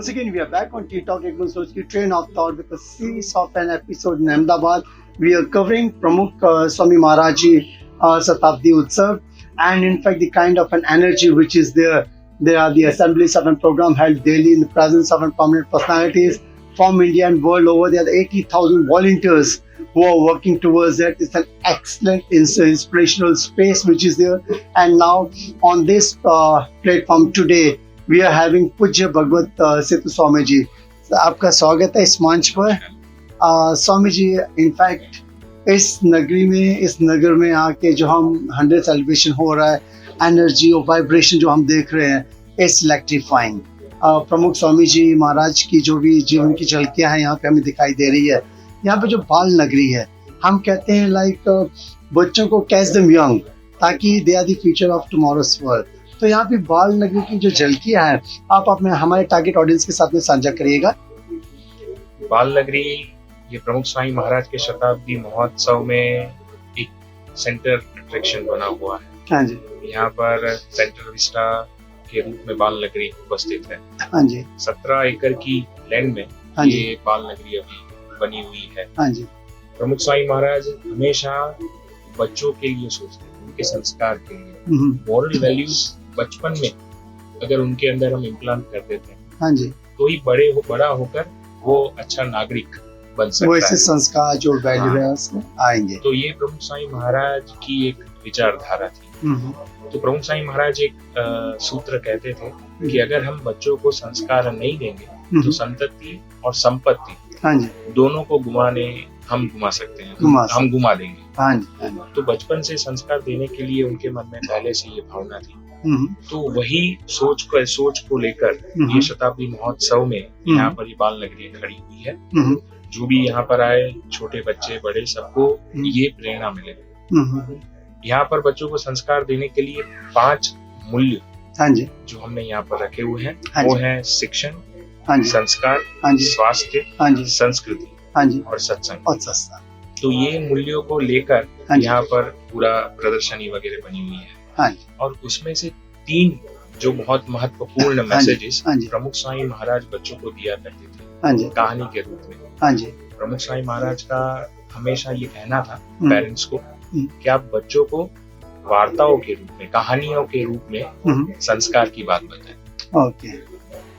Once again, we are back on Tea Talk Egmont Sochki Train of Thought with a series of an episode in Ahmedabad. We are covering Pramukh Swami Maharaj Ji Satabdi Utsav, and in fact the kind of an energy which is there. There are the assemblies of a program held daily in the presence of prominent personalities from India and world over. There are 80,000 volunteers who are working towards that. It's an excellent inspirational space which is there. And now on this platform today, we are having पूज्य भगवत सेतु स्वामी जी. आपका स्वागत है इस मंच पर. Swami ji, in fact इस नगरी में, इस नगर में आके जो हम 100 सेलिब्रेशन हो रहा है, एनर्जी और वाइब्रेशन जो हम देख रहे हैं, इट्स इलेक्ट्रीफाइंग. प्रमुख स्वामी जी महाराज की जो भी जीवन की झलकियां हैं यहाँ पे हमें दिखाई दे रही है. यहाँ पे जो बाल नगरी है, हम कहते हैं लाइक बच्चों को कैच देम यंग, ताकि they are the future of tomorrow's world. तो यहाँ पे बाल नगरी की जो झलकियां हैं, आप अपने हमारे टारगेट ऑडियंस के साथ में साझा करिएगा. बाल नगरी ये प्रमुख स्वामी महाराज के शताब्दी महोत्सव में एक सेंटर अट्रैक्शन बना हुआ है. हाँ जी. यहाँ पर सेंटर विस्टा के रूप में बाल नगरी उपस्थित है. हाँ जी. 17 एकड़ की लैंड में हाँ जी. ये बाल नगरी अभी बनी हुई है. हाँ जी. प्रमुख स्वामी महाराज हमेशा बच्चों के लिए सोचते हैं, उनके संस्कार के लिए. मॉरल वैल्यूज बचपन में अगर उनके अंदर हम इम्प्लांट कर देते हैं, हाँ जी, तो ही बड़ा होकर वो अच्छा नागरिक बन सकता वो ऐसे है. संस्कार जो वैल्यू है उसमें आएंगे. तो ये प्रमुख स्वामी महाराज की एक विचारधारा थी. तो प्रमुख स्वामी महाराज एक सूत्र कहते थे कि अगर हम बच्चों को संस्कार नहीं देंगे तो संतति और संपत्ति, हाँ जी, दोनों को हम घुमा सकते हैं, हम घुमा देंगे. हाँ जी, हाँ जी. तो बचपन से संस्कार देने के लिए उनके मन में पहले से ये भावना थी. तो वही सोच को लेकर ये शताब्दी महोत्सव में यहाँ पर ये बाल नगरी खड़ी हुई है. जो भी यहाँ पर आए, छोटे बच्चे बड़े, सबको ये प्रेरणा मिले. यहाँ पर बच्चों को संस्कार देने के लिए 5 मूल्य, हाँ जी, जो हमने यहाँ पर रखे हुए हैं, हाँ वो जी, है शिक्षण, हाँ जी, संस्कार, हाँ जी, स्वास्थ्य, हाँ जी, संस्कृति, हाँ जी, और सत्संग. और सस्ता. तो ये मूल्यों को लेकर हाँ जी, यहाँ पर पूरा प्रदर्शनी वगैरह बनी हुई है. हाँ जी, और उसमें से 3 जो बहुत महत्वपूर्ण मैसेजेस हाँ जी, प्रमुख स्वामी महाराज बच्चों को दिया करते थे, हाँ जी, कहानी के रूप में. हाँ जी. प्रमुख स्वामी महाराज का हमेशा ये कहना था पेरेंट्स को कि आप बच्चों को वार्ताओं के रूप में, कहानियों के रूप में संस्कार की बात बताएं. ओके.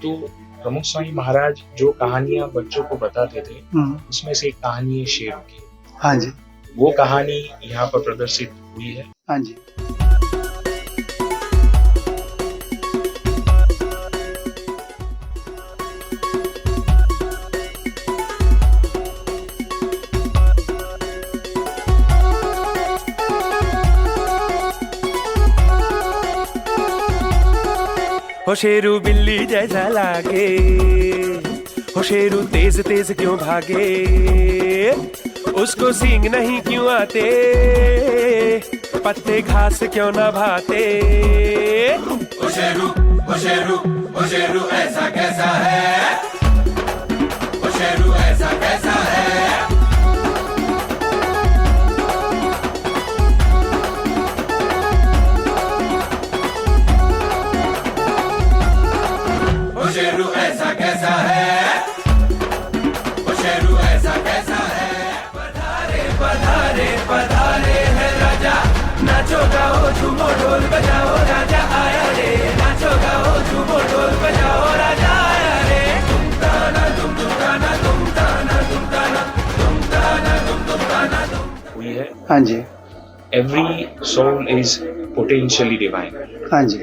तो प्रमुख स्वामी महाराज जो कहानियां बच्चों को बताते थे, उसमें से एक कहानी है शेर की. हाँ जी. वो कहानी यहाँ पर प्रदर्शित हुई है. हाँ जी. हो शेरू बिल्ली जैसा लागे, हो शेरू तेज तेज क्यों भागे, उसको सींग नहीं क्यों आते, पत्ते घास क्यों ना भाते. ओ शेरू, ओ शेरू, ओ शेरू ऐसा कैसा है, ओ शेरू ऐसा कैसा है. ओ शेरू ऐसा कैसा है, ओ शेरू ऐसा कैसा है. पधारे पधारे पधारे है राजा, नाचो गाओ झूमो ढोल बजाओ, राजा आया रे. नाचो गाओ झूमो ढोल बजाओ, राजा आया रे. तुम ताना तुम ताना तुम ताना तुम ताना तुम ताना तुम ताना तुम. हुई है. हाँ जी. Every soul is potentially divine. हाँ जी.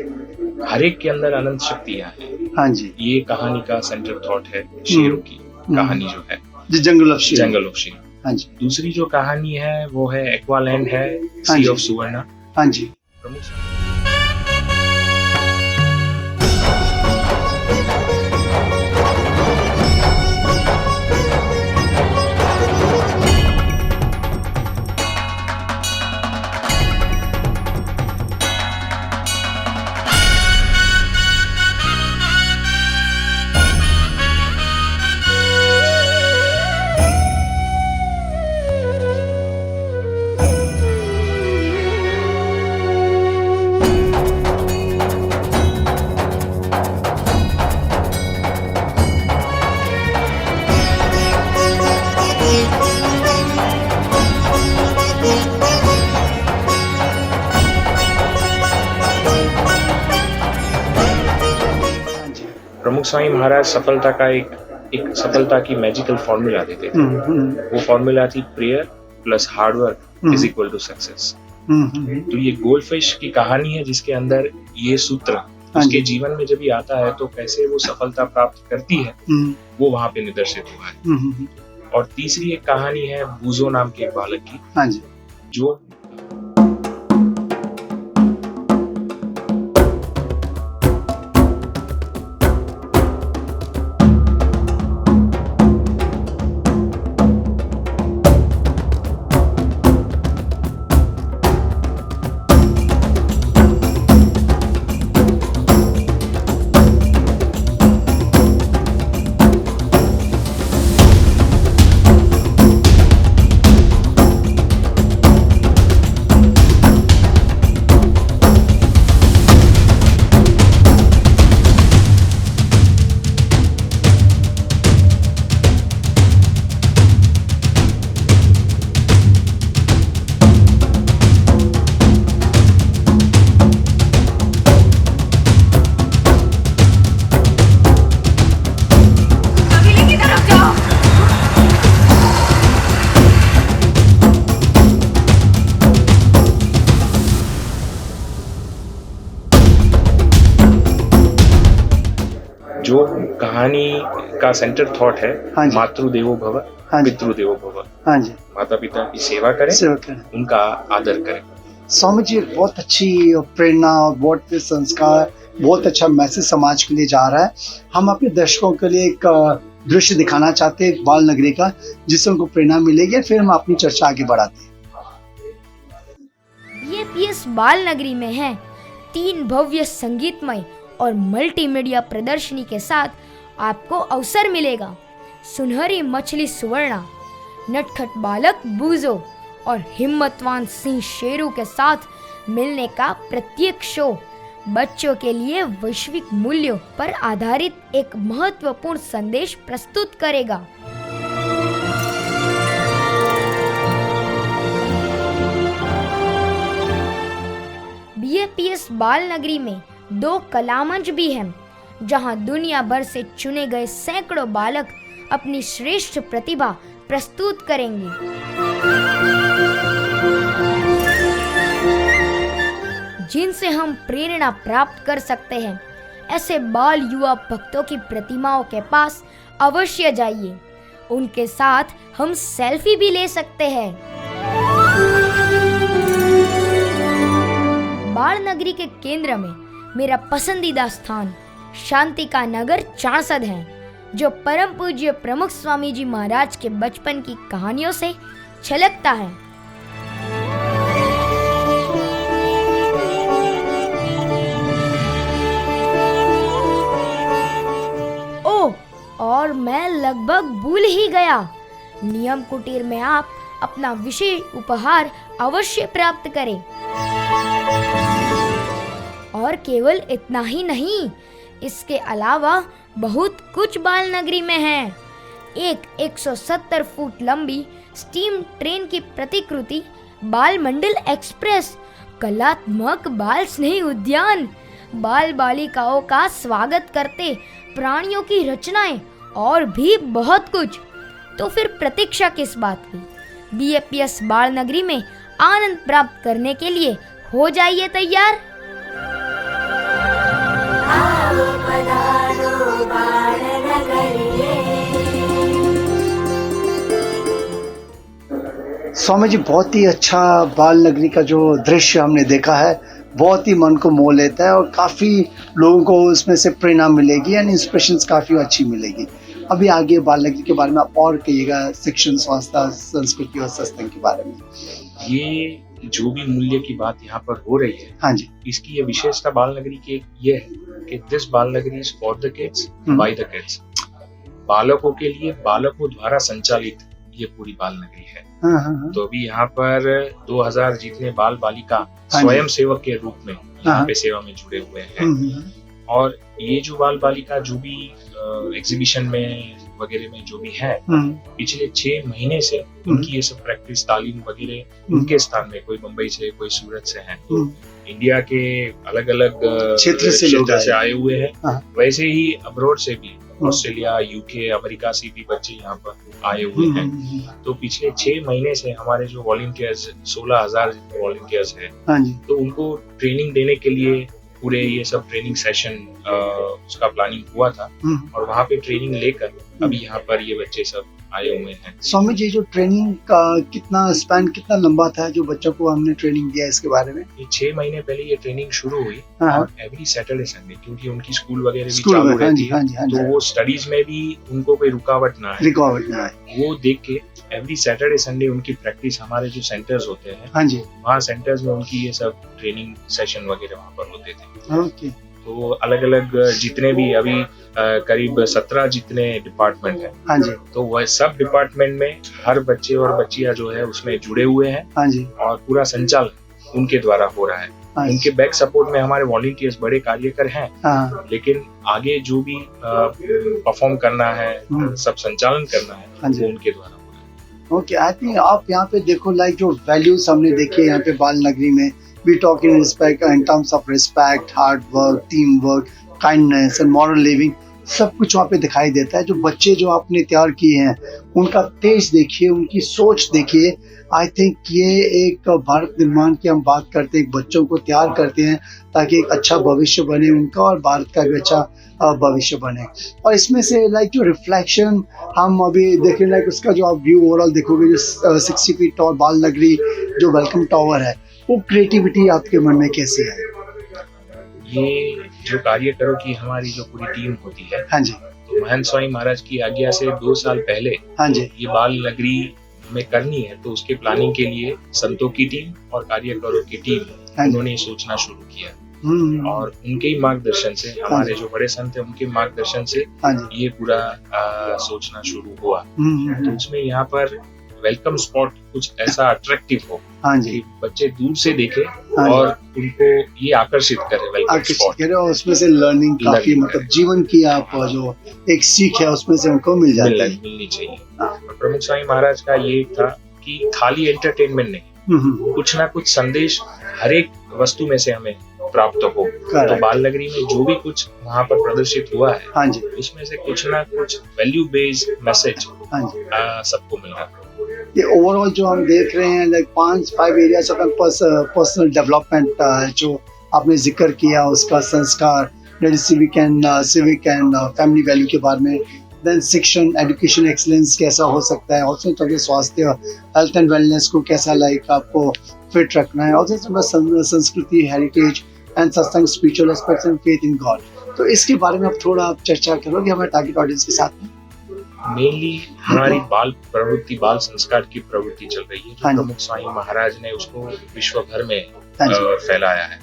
हर एक के अंदर अनंत शक्तियां हैं. हाँ जी. ये कहानी का सेंटर थॉट है शेरों की कहानी जो है, जंगल ऑफ शेर. जंगल ऑफ शेर. हाँ जी. दूसरी जो कहानी है वो है एक्वालैंड है, हाँ सी जी. ऑफ सुवर्णा. हाँ जी. प्रमुख स्वामी महाराज सफलता का एक सफलता की मैजिकल फॉर्मूला देते थे। वो फॉर्मूला थी prayer plus hard work is equal to success. तो ये गोल्डफिश की कहानी है जिसके अंदर ये सूत्र उसके जीवन में जब भी आता है तो कैसे वो सफलता प्राप्त करती है वो वहां पे निदर्शित हुआ है। और तीसरी एक कहानी है बूजो नाम के एक बालक की, जो जो कहानी का सेंटर थॉट है मातृदेवो भव पितृदेवो भव। माता पिता की सेवा करें, उनका आदर करें। स्वामी जी बहुत अच्छी प्रेरणा और बहुत संस्कार, बहुत अच्छा मैसेज समाज के लिए जा रहा है। हम अपने दर्शकों के लिए एक दृश्य दिखाना चाहते हैं बाल नगरी का, जिससे उनको प्रेरणा मिलेगी, फिर हम अपनी चर्चा आगे बढ़ाते हैं। बीएपीएस बाल नगरी में है 3 भव्य संगीतमय और मल्टीमीडिया प्रदर्शनी के साथ आपको अवसर मिलेगा सुनहरी मछली सुवर्णा, नटखट बालक बूजो और हिम्मतवान सिंह शेरू के साथ मिलने का प्रत्येक शो बच्चों के लिए वैश्विक मूल्यों पर आधारित एक महत्वपूर्ण संदेश प्रस्तुत करेगा। बीएपीएस बाल नगरी में 2 कलामंच भी हैं, जहां दुनिया भर से चुने गए सैकड़ों बालक अपनी श्रेष्ठ प्रतिभा प्रस्तुत करेंगे। जिनसे हम प्रेरणा प्राप्त कर सकते हैं। ऐसे बाल युवा भक्तों की प्रतिमाओं के पास अवश्य जाइए, उनके साथ हम सेल्फी भी ले सकते हैं। बाल नगरी के केंद्र में मेरा पसंदीदा स्थान शांति का नगर चाणसद है, जो परम पूज्य प्रमुख स्वामी जी महाराज के बचपन की कहानियों से छलकता है। ओह, और मैं लगभग भूल ही गया, नियम कुटीर में आप अपना विशेष उपहार अवश्य प्राप्त करें। और केवल इतना ही नहीं, इसके अलावा बहुत कुछ बाल नगरी में है। एक 170 फुट लंबी स्टीम ट्रेन की प्रतिकृति बाल मंडल एक्सप्रेस, कलात्मक बाल स्नेही उद्यान, बाल बालिकाओं का स्वागत करते प्राणियों की रचनाएं और भी बहुत कुछ। तो फिर प्रतीक्षा किस बात की? बीएपीएस बाल नगरी में आनंद प्राप्त करने के लिए हो जाइए तैयार। स्वामी जी बहुत ही अच्छा बाल नगरी का जो दृश्य हमने देखा है, बहुत ही मन को मोह लेता है और काफ़ी लोगों को उसमें से प्रेरणा मिलेगी एंड इंस्पिरेशंस काफ़ी अच्छी मिलेगी। अभी आगे बाल नगरी के बारे में आप और कहिएगा, शिक्षण, स्वास्थ्य, संस्कृति और सत्संग के बारे में। ये जो भी मूल्य की बात यहाँ पर हो रही है, हाँ जी, इसकी ये विशेषता बाल नगरी की ये है कि दिस बाल नगरी is for the kids by the kids. बालकों के लिए बालकों द्वारा संचालित ये पूरी बाल नगरी है। तो अभी यहाँ पर 2000 जितने बाल बालिका स्वयं सेवक के रूप में यहाँ पे सेवा में जुड़े हुए हैं। और ये जो बाल बालिका जो भी एग्जीबिशन में वगैरह में जो भी है, पिछले 6 महीने से उनकी ये सब प्रैक्टिस तालीम वगैरह उनके स्थान में, कोई मुंबई से कोई सूरत से है, तो इंडिया के अलग अलग क्षेत्र से लोग आए हुए हैं, हाँ। वैसे ही अब्रॉड से भी ऑस्ट्रेलिया, यूके, अमेरिका से भी बच्चे यहाँ पर आए हुए हैं। तो पिछले 6 महीने से हमारे जो वॉलंटियर्स 16,000 वॉलंटियर्स हैं, हाँ जी, तो उनको ट्रेनिंग देने के लिए पूरे ये सब ट्रेनिंग सेशन उसका प्लानिंग हुआ था और वहाँ पे ट्रेनिंग लेकर अभी यहाँ पर ये बच्चे सब आए हुए हैं। स्वामी जी, जो ट्रेनिंग का कितना लंबा था जो बच्चों को हमने ट्रेनिंग दिया इसके बारे में? ये 6 महीने पहले ये ट्रेनिंग शुरू हुई हाँ। और एवरी सैटरडे संडे, क्योंकि उनकी स्कूल वगैरह भी चालू रहती है, तो वो स्टडीज में भी उनको कोई रुकावट ना आए, वो देख के एवरी सैटरडे संडे उनकी प्रैक्टिस हमारे जो सेंटर्स होते हैं, हाँ जी, वहाँ सेंटर्स में उनकी ये सब ट्रेनिंग सेशन वगैरह वहाँ पर होते थे। ओके। तो अलग अलग जितने भी अभी करीब 17 जितने डिपार्टमेंट हैं, हाँ जी, तो वह सब डिपार्टमेंट में हर बच्चे और बच्चियां जो है उसमें जुड़े हुए हैं, हाँ जी, और पूरा संचालन उनके द्वारा हो रहा है। उनके बैक सपोर्ट में हमारे वॉलंटियर्स बड़े कार्यकर हैं, हाँ, लेकिन आगे जो भी परफॉर्म करना है, सब संचालन करना है, हाँ जी, वो उनके द्वारा हो रहा है। ओके। आई थिंक आप यहाँ पे देखो, लाइक जो वैल्यूज हमने देखे यहाँ पे बाल नगरी में, we talk in respect, in terms of respect, hard work, team work, kindness and moral living, सब कुछ वहाँ पे दिखाई देता है। जो बच्चे जो आपने तैयार किए हैं, उनका तेज देखिए, उनकी सोच देखिए। आई थिंक ये एक भारत निर्माण की हम बात करते हैं, बच्चों को तैयार करते हैं ताकि एक अच्छा भविष्य बने उनका और भारत का भी अच्छा भविष्य बने। और इसमें से लाइक जो रिफ्लेक्शन हम अभी देखें, लाइक उसका जो आप व्यू ओवरऑल देखोगे, जो 60 फीट टॉल बाल नगरी जो वेलकम टावर है, वो क्रिएटिविटी आपके मन में कैसी है? ये जो कार्यकरों की हमारी जो पूरी टीम होती है, हाँ जी, तो महंत स्वामी महाराज की आज्ञा से 2 साल पहले हाँ जी, ये बाल नगरी में करनी है, तो उसके प्लानिंग के लिए संतों की टीम और कार्यकरों की टीम, उन्होंने सोचना शुरू किया और उनके ही मार्गदर्शन से, हमारे जो बड़े संत हैं उनके मार्गदर्शन से ये पूरा सोचना शुरू हुआ। तो उसमें यहाँ पर वेलकम स्पॉट कुछ ऐसा अट्रैक्टिव हो, हाँ जी, कि बच्चे दूर से देखे और उनको ये आकर्षित करे वेलकम स्पॉट, और उसमें से लर्निंग काफी, मतलब जीवन की आप जो एक सीख है उसमें से उनको मिलनी चाहिए। प्रमुख स्वामी महाराज का ये था कि खाली एंटरटेनमेंट नहीं, कुछ ना कुछ संदेश हर एक वस्तु में से हमें प्राप्त हो। तो बाल नगरी में जो भी कुछ वहाँ पर प्रदर्शित हुआ है, हाँ जी, उसमें से कुछ ना कुछ वैल्यू बेस्ड मैसेज सबको मिल रहा है। ये ओवरऑल जो हम देख रहे हैं, like 5 areas of personal development जो आपने जिक्र किया, उसका संस्कार, सिविक एंड फैमिली वैल्यू के बारे में, देन शिक्षण, एजुकेशन एक्सीलेंस कैसा हो सकता है, और तो स्वास्थ्य, हेल्थ एंड वेलनेस को कैसा लाइक आपको फिट रखना है, और संस्कृति, हेरिटेज एंड सत्संग, spiritual aspects and faith in God. तो इसके बारे में आप थोड़ा आप चर्चा करोगे हमारे टारगेट ऑडियंस के साथ में? मेनली हमारी बाल प्रवृत्ति, बाल संस्कार की प्रवृत्ति चल रही है, जो प्रमुख स्वामी महाराज ने उसको विश्व भर में फैलाया है।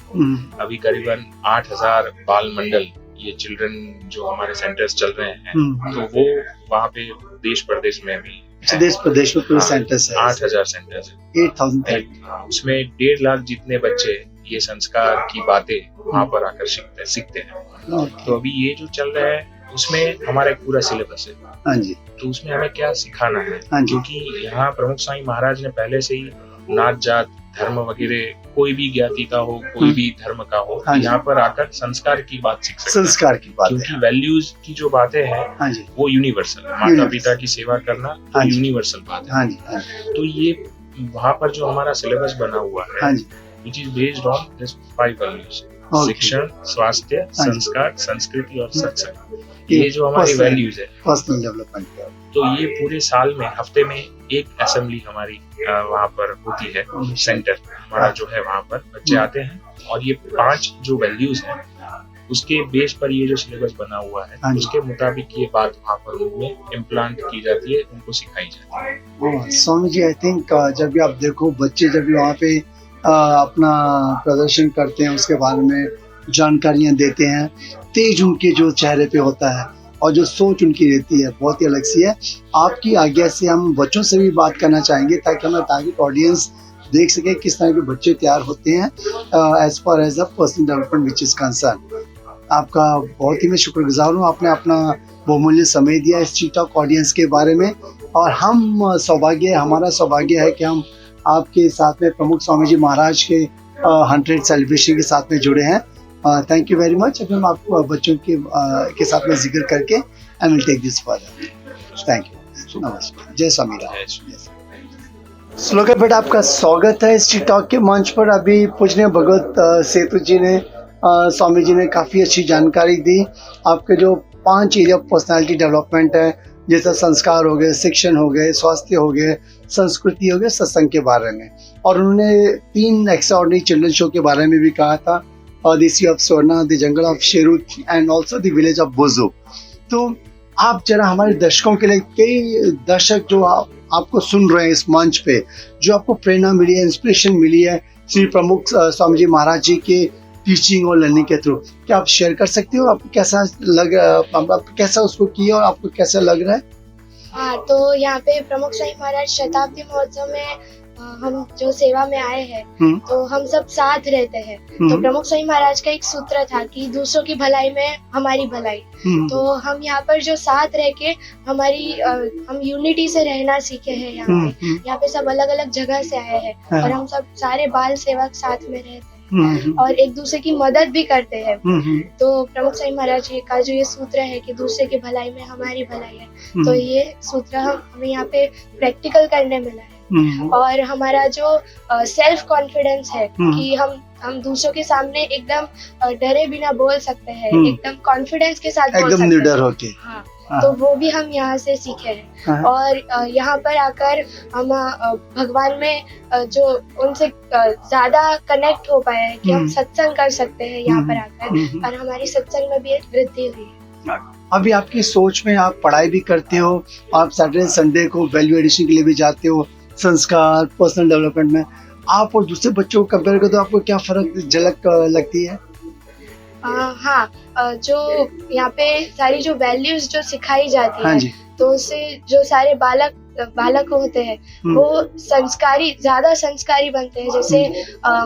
अभी करीबन 8,000 बाल मंडल, ये चिल्ड्रन जो हमारे सेंटर्स चल रहे हैं, तो वो वहाँ पे देश प्रदेश में भी, देश प्रदेश में पूरे सेंटर्स है, 8,000 सेंटर्स है, 8,000, उसमें 1.5 लाख जितने बच्चे ये संस्कार की बातें वहाँ पर आकर सीखते हैं। तो अभी ये जो चल रहा है उसमें हमारा एक पूरा सिलेबस है, हाँ जी, तो उसमें हमें क्या सिखाना है, हाँ जी, क्योंकि यहाँ प्रमुख स्वामी महाराज ने पहले से ही नात जात धर्म वगैरह, कोई भी ज्ञाति का हो, कोई भी धर्म का हो, यहाँ पर आकर संस्कार की बात सीख सकते हैं, संस्कार की बात, क्योंकि वैल्यूज की जो बातें हैं वो यूनिवर्सल, माता पिता की सेवा करना तो यूनिवर्सल बात है। तो ये वहाँ पर जो हमारा सिलेबस बना हुआ है, which is based on this 5 values, शिक्षण, स्वास्थ्य, संस्कार, संस्कृति और सत्संग, ये जो हमारी वैल्यूज है, पर्सनल डेवलपमेंट। तो ये पूरे साल में हफ्ते में एक असेंबली हमारी वहाँ पर होती है, सेंटर हमारा जो है, वहाँ पर बच्चे आते हैं और ये 5 जो वैल्यूज हैं उसके बेस पर ये जो सिलेबस बना हुआ है, उसके मुताबिक ये बात वहाँ पर उनमें इम्प्लांट की जाती है, उनको सिखाई जाती है। स्वामी जी, आई थिंक जब भी आप देखो बच्चे जब भी वहाँ पे अपना प्रदर्शन करते हैं, उसके बारे में जानकारियाँ देते हैं, तेज उनके जो चेहरे पे होता है और जो सोच उनकी रहती है बहुत ही अलग सी है। आपकी आज्ञा से हम बच्चों से भी बात करना चाहेंगे ताकि हमारा टारगेट ऑडियंस देख सके किस तरह के बच्चे तैयार होते हैं as far as a personal development which is concern. आपका बहुत ही मैं शुक्रगुजार हूँ, आपने अपना बहुमूल्य समय दिया इस ची टॉक ऑडियंस के बारे में, और हमारा सौभाग्य है कि हम आपके साथ में प्रमुख स्वामी जी महाराज के 100 सेलिब्रेशन के साथ में जुड़े हैं। Thank you very much. अभी हम आपको बच्चों के साथ में जिक्र करके I will take this further. Thank you, नमस्कार, जय स्वामी राम। श्लोका बेटा, आपका स्वागत है स्ट्रीट टॉक के मंच पर। अभी पूजनीय भगवत सेतु जी ने स्वामी जी ने काफ़ी अच्छी जानकारी दी। आपके जो 5 एरिया ऑफ पर्सनैलिटी डेवलपमेंट है, जैसे संस्कार हो गए, शिक्षण हो गए, स्वास्थ्य हो गए, संस्कृति हो गए, सत्संग के बारे में, और उन्होंने 3 एक्स्ट्राऑर्डिनरी चिल्ड्रन शो के बारे में भी कहा था, the sea of Swarna, the jungle of Sheru and also the village of Bojo. तो आप जरा हमारे दर्शकों के लिए, कई दर्शक जो आपको सुन रहे हैं इस मंच पे, जो आपको प्रेरणा मिली है, इंस्पिरेशन मिली है श्री प्रमुख स्वामी जी महाराज जी के टीचिंग और लर्निंग के थ्रू, क्या आप शेयर कर सकते हो? आपको कैसा कैसा उसको किया और आपको कैसा लग रहा है? हाँ, तो यहाँ पे प्रमुख स्वामी महाराज शताब्दी महोत्सव में हम जो सेवा में आए हैं, तो हम सब साथ रहते हैं। तो प्रमुख स्वामी महाराज का एक सूत्र था कि दूसरों की भलाई में हमारी भलाई। तो हम यहाँ पर जो साथ रह के हम यूनिटी से रहना सीखे हैं। यहाँ पे सब अलग अलग जगह से आए हैं और हम सब सारे बाल सेवक साथ में रहते हैं और एक दूसरे की मदद भी करते हैं। तो प्रमुख स्वामी महाराज जी का जो ये सूत्र है कि दूसरे की भलाई में हमारी भलाई है, तो ये सूत्र हमें यहाँ पे प्रैक्टिकल करने मिला है। और हमारा जो सेल्फ कॉन्फिडेंस है कि हम दूसरों के सामने एकदम डरे बिना बोल सकते हैं, एकदम कॉन्फिडेंस के साथ बोल सकते हैं, एकदम निडर होके। हाँ, तो वो भी हम यहाँ से सीखे हैं। और यहाँ पर आकर हम भगवान में जो उनसे ज्यादा कनेक्ट हो पाए हैं कि हम सत्संग कर सकते हैं यहाँ पर आकर, और हमारी सत्संग में भी एक वृद्धि हुई है। अभी आपकी सोच में आप पढ़ाई भी करते हो, आप सैटरडे संडे को वैल्यू एडिशन के लिए भी जाते हो, संस्कार, पर्सनल डेवलपमेंट में आप और दूसरे बच्चों को कंपेयर करो तो आपको क्या फर्क झलक लगती है? हाँ, जो यहाँ पे सारी जो वैल्यूज जो सिखाई जाती है, तो उससे जो सारे बालक होते हैं वो ज्यादा संस्कारी बनते हैं। जैसे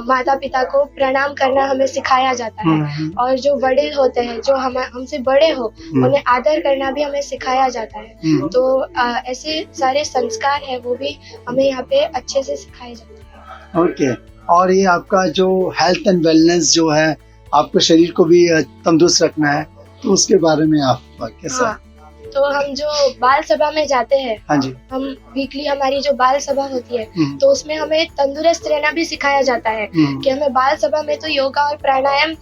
माता पिता को प्रणाम करना हमें सिखाया जाता है, और जो वडील होते हैं जो हमसे बड़े हो उन्हें आदर करना भी हमें सिखाया जाता है। तो ऐसे सारे संस्कार है वो भी हमें यहाँ पे अच्छे से सिखाए जाते हैं। ओके, और ये आपका जो हेल्थ एंड वेलनेस जो है, आपको शरीर को भी तंदुरुस्त रखना है, तो उसके बारे में आप कैसा? तो हम जो बाल सभा में जाते हैं, हम वीकली हमारी जो बाल सभा होती है, तो उसमें हमें तंदुरुस्त रहना भी सिखाया जाता है कि हमें बाल सभा में तो योगा और प्राणायाम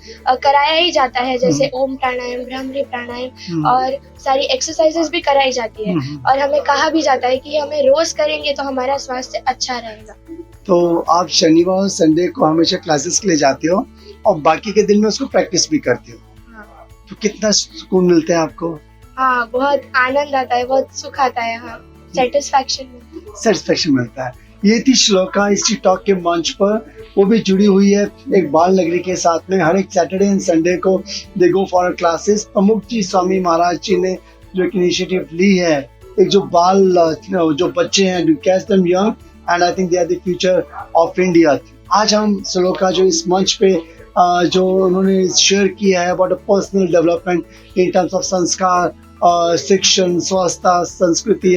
कराया ही जाता है, जैसे ओम प्राणायाम, भ्रामरी प्राणायाम और सारी एक्सरसाइजेस भी कराई जाती है। और हमें कहा भी जाता है कि हमें रोज करेंगे तो हमारा स्वास्थ्य अच्छा रहेगा। तो आप शनिवार और संडे को हमेशा क्लासेस के लिए जाते हो और बाकी के दिन में उसको प्रैक्टिस भी करते हो, तो कितना सुकून मिलता है आपको? हाँ, बहुत आनंद आता है, बहुत सुख आता है। हाँ, सेटिस्फैक्शन मिलता है। ये थी श्लोका इस टॉक के मंच पर, वो भी जुड़ी हुई है एक बाल नगरी के साथ में। हर एक सैटरडे एंड संडे को दे गो फॉर क्लासेस। प्रमुख जी स्वामी महाराज जी ने जो एक इनिशिएटिव ली है, एक जो बच्चे हैं, catch them young and I think they are the future of India. आज हम श्लोका जो इस मंच पे जो उन्होंने शेयर किया है about personal development in terms of संस्कार, शिक्षण, स्वास्थ्य, संस्कृति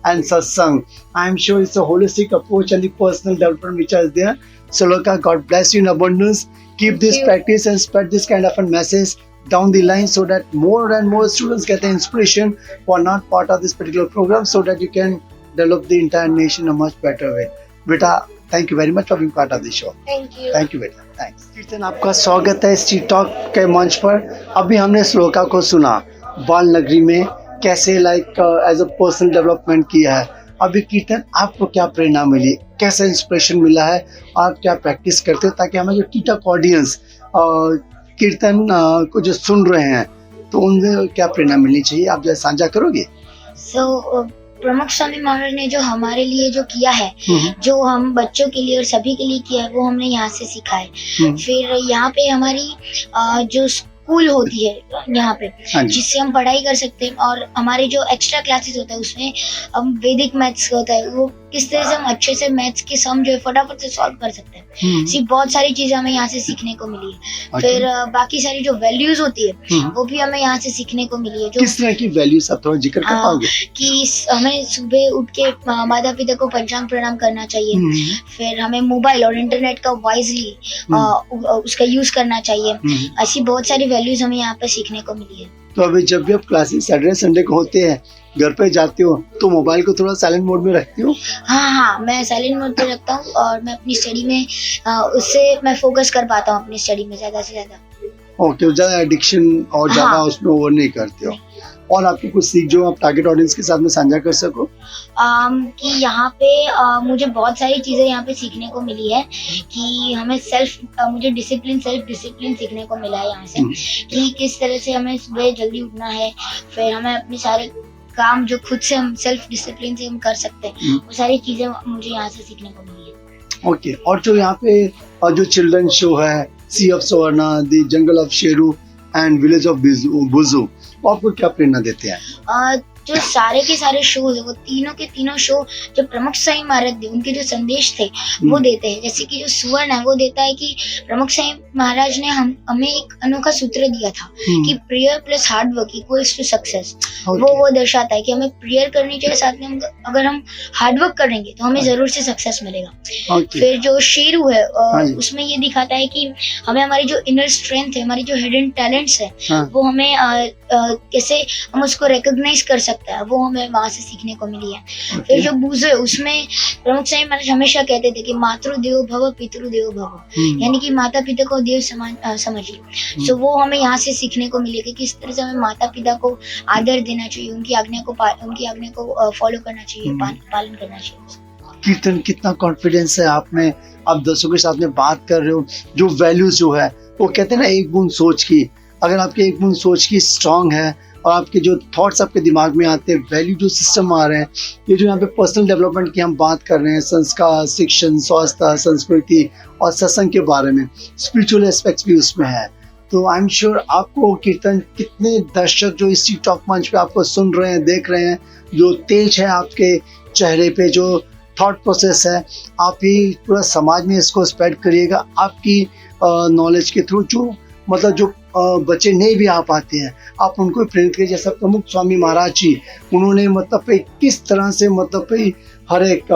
and satsang. I am sure it's a holistic approach and the personal development which is there. Shloka, God bless you in abundance. Keep this practice and spread this kind of a message down the line so that more and more students get the inspiration who are not part of this particular program, so that you can develop the entire nation in a much better way. Beta, thank you very much for being part of the show. Thank you. Thank you beta. Thanks. कीर्तन, आपका स्वागत है street talk के मंच पर। अभी हमने श्लोका को सुना बाल नगरी में कैसे एज अ पर्सनल डेवलपमेंट किया है। अभी कीर्तन, आपको क्या प्रेरणा मिली, कैसा इंस्पिरेशन मिला है, आप क्या प्रैक्टिस करते हो, ताकि हमारे जो टीटॉक ऑडियंस कीर्तन को जो सुन रहे हैं तो उनमें क्या प्रेरणा मिलनी चाहिए, आप जो साझा करोगे? प्रमुख स्वामी महाराज ने जो हमारे लिए जो किया है, जो हम बच्चों के लिए और सभी के लिए किया है, वो हमने यहाँ से सीखा है। फिर यहाँ पे हमारी जो स्कूल होती है यहाँ पे, जिससे हम पढ़ाई कर सकते हैं, और हमारे जो एक्स्ट्रा क्लासेस होता है उसमें हम वैदिक मैथ्स होता है, वो किस तरह से हम अच्छे से मैथ्स की सम जो है फटाफट से सॉल्व कर सकते हैं। ऐसी बहुत सारी चीजें हमें यहाँ से सीखने को मिली है। फिर बाकी सारी जो वैल्यूज होती है वो भी हमें यहाँ से सीखने को मिली है। जो किस तरह की वैल्यूज आप थोड़ा जिक्र कर पाओगे? कि हमें सुबह उठ के माता पिता को पंचांग प्रणाम करना चाहिए। फिर हमें मोबाइल और इंटरनेट का वाइजली उसका यूज करना चाहिए। ऐसी बहुत सारी वैल्यूज हमें यहाँ पे सीखने को मिली है। तो अभी जब भी आप क्लासेस सैटरडे संडे को होते हैं, घर पे जाते हो तो मोबाइल को थोड़ा साइलेंट मोड में रखती हो? हाँ, मैं साइलेंट मोड पे रखता हूँ और मैं अपनी स्टडी में उससे मैं फोकस कर पाता हूँ अपनी स्टडी में ज्यादा से ज्यादा। ओके, ज्यादा एडिक्शन और ज्यादा उसमें ओवर नहीं करते हो। और आपकी कुछ सीख जो आप टारगेट ऑडियंस के साथ में साझा कर सको? कि यहाँ पे मुझे बहुत सारी चीजें यहाँ पे सीखने को मिली है कि हमें मुझे सेल्फ डिसिप्लिन सीखने को मिला है यहाँ से कि किस तरह से हमें सुबह जल्दी उठना है। फिर हमें अपने सारे काम जो खुद से हम सेल्फ डिसिप्लिन से हम कर सकते हैं, वो सारी चीजें मुझे यहाँ से सीखने को मिली है। ओके, और जो यहाँ पे जो चिल्ड्रन शो है, sea of Savarna, the jungle of Sheru and village of Buju, वो आपको क्या प्रेरणा देते हैं? जो सारे के सारे शोज है वो तीनों के तीनों शो जो प्रमुख साई महाराज थे उनके जो संदेश थे वो देते हैं। जैसे कि जो सुवर्ण है वो देता है कि प्रमुख साई महाराज ने हमें एक अनोखा सूत्र दिया था कि prayer plus hard work equals to success. वो दर्शाता है कि हमें प्रेयर करनी चाहिए, साथ में अगर हम हार्ड वर्क करेंगे तो हमें जरूर से सक्सेस मिलेगा। फिर जो शेरू है उसमें ये दिखाता है कि हमें हमारी जो इनर स्ट्रेंथ है, हमारी जो हिडन टैलेंट्स है वो हमें कैसे हम उसको रिकॉग्नाइज कर सकते हैं, वो हमें वहां से सीखने को मिली है। फिर जो बूझो है उसमें प्रमुख साई महाराज हमेशा कहते थे कि मातृदेवो भव पितृदेवो भव, यानी कि माता पिता को देव समान समझिए। सो वो हमें यहाँ से सीखने को मिली कि किस तरह से हमें माता पिता को आदर देना चाहिए, उनकी आज्ञा को फॉलो करना चाहिए, पालन करना चाहिए। कीर्तन, कितना कॉन्फिडेंस है आप में, आप दर्शकों के साथ में बात कर रहे हो। जो वैल्यूज जो है वो कहते हैं ना, एक बूंद सोच की, अगर आपके एक बूंद सोच की स्ट्रांग है और आपके जो थॉट्स आपके दिमाग में आते हैं, वैल्यू जो सिस्टम आ रहे हैं, ये जो यहाँ पे पर्सनल डेवलपमेंट की हम बात कर रहे हैं, संस्कार, शिक्षण, स्वास्थ्य, संस्कृति और सत्संग के बारे में, स्पिरिचुअल एस्पेक्ट्स भी उसमें है। तो आई एम श्योर आपको कीर्तन, कितने दर्शक जो इस टॉक मंच पे आपको सुन रहे हैं, देख रहे हैं, जो तेज है आपके चेहरे पे, जो थॉट प्रोसेस है, आप ही पूरा समाज में इसको स्प्रेड करिएगा आपकी नॉलेज के थ्रू। जो मतलब जो बच्चे नहीं भी आ पाते हैं, आप उनको प्रेरित करिए। जैसा प्रमुख स्वामी महाराज जी, उन्होंने मतलब किस तरह से मतलब हर एक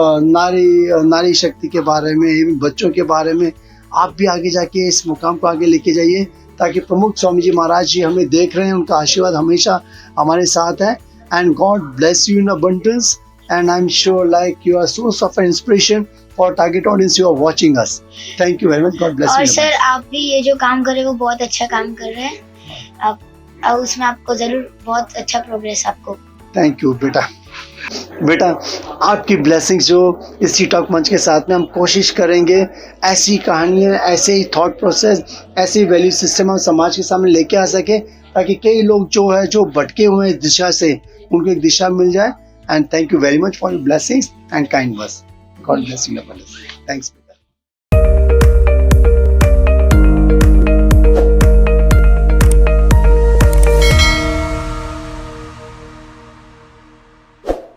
नारी शक्ति के बारे में, बच्चों के बारे में आप भी आगे जाके इस मुकाम को आगे लेके जाइए, ताकि प्रमुख स्वामी जी महाराज जी हमें देख रहे हैं, उनका आशीर्वाद हमेशा हमारे साथ है। And God bless you in abundance, and I'm sure like you are source of inspiration for target audience who are watching us. Thank you very much. God bless you. और सर आप भी ये जो काम कर रहे हो वो बहुत अच्छा काम कर रहे हैं। आप उसमें आपको जरूर बहुत अच्छा प्रोग्रेस आपको। थैंक यू बेटा, आपकी ब्लेसिंग्स जो इस सी टॉक मंच के साथ में हम कोशिश करेंगे ऐसी कहानियाँ, ऐसे ही थॉट प्रोसेस, ऐसे वैल्यू सिस्टम हम समाज के सामने लेके आ सके, ताकि कई लोग जो है जो भटके हुए हैं दिशा से, उनको एक दिशा मिल जाए। And thank you very much for your blessings and kind words. God bless you. Thanks.